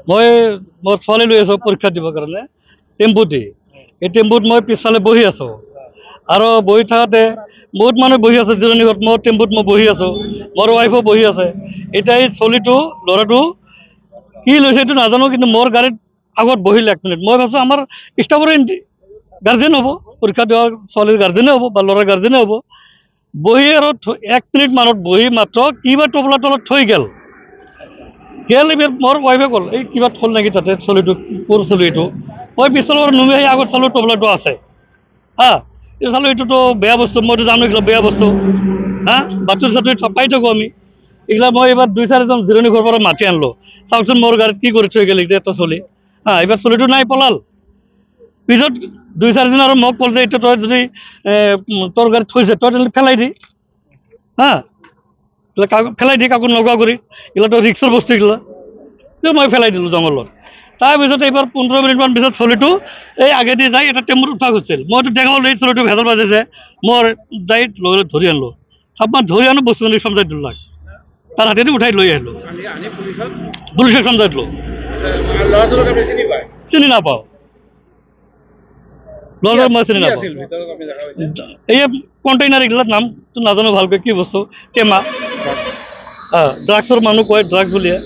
মই ছোৱালী লৈ আছোঁ পৰীক্ষা দিবৰ কাৰণে টেম্পুটি এই টেম্পুত মই পিছফালে বহি আছোঁ আৰু বহি থাকোঁতে বহুত মানুহ বহি আছে জিৰণি ঘৰত মই টেম্পুত মই বহি আছোঁ মোৰ ৱাইফো বহি আছে এতিয়া এই চলিটো ল'ৰাটো কি লৈছে এইটো নাজানো কিন্তু মোৰ গাড়ীত আগত বহিল 1 মিনিট মই ভাবছোঁ আমাৰ ষ্টাফৰে গাৰ্জেন হ'ব পৰীক্ষা দিয়া ছোৱালীৰ গাৰ্জেনে হ'ব বা ল'ৰাৰ গাৰ্জেনে হ'ব বহি আৰু 1 মিনিট মানত বহি মাত্ৰ কিবা টোপোলা তলত থৈ গেল এবাৰ মোৰ ৱাইফে ক'ল এই কিবা থ'ল নেকি তাতে চলিটো ক'ৰ চলি এইটো মই পিছফালৰ নুমি আহি আগত চালোঁ টোপোলাটো আছে হা এই চালোঁ এইটোতো বেয়া বস্তু মইতো জানো এইগিলা বেয়া বস্তু হা বাতৰি চাতৰি পাই থাকোঁ আমি এইগিলা মই এইবাৰ 2-4জন জিৰণি ঘৰৰ পৰা মাতি আনিলোঁ চাওকচোন মোৰ গাড়ীত কি কৰি থৈ গ'ল এটা চলি হা এইবাৰ চলিটো নাই পলাল পিছত 2-4 দিন আৰু মোক ক'ল যে এতিয়া তই যদি তোৰ গাড়ীত থৈছে তই তেনেহ'লে পেলাই দি হা পেলাই দি কাকো নগোৱা কৰি এইগিলাটো ৰিক্সৰ বস্তু এইগিলা মই পেলাই দিলোঁ জংঘলত তাৰপিছত এইবাৰ 15 মিনিটমান পিছত চলিটো এই আগেদি যাই এটা টেম্পুত উঠা গৈছিল মইতো দেখাওঁ এই চলিটো ভেজাল বাজিছে মই যাই লৈ ধৰি আনিলোঁ চাপমান ধৰি আনো বস্তুখিনি চমজাই দিলোঁ তাৰ হাতেদি উঠাই লৈ আহিলোঁ পুলিচক চমজাই দিলোঁ চিনি নাপাওঁ ল'ৰাটোক মই চিনি নাপাওঁ এই কণ্টেইনাৰ এইগিলাৰ নামটো নাজানো ভালকৈ কি বস্তু টেমা ড্ৰাগছৰ মানুহ কয় ড্ৰাগছ বুলিয়ে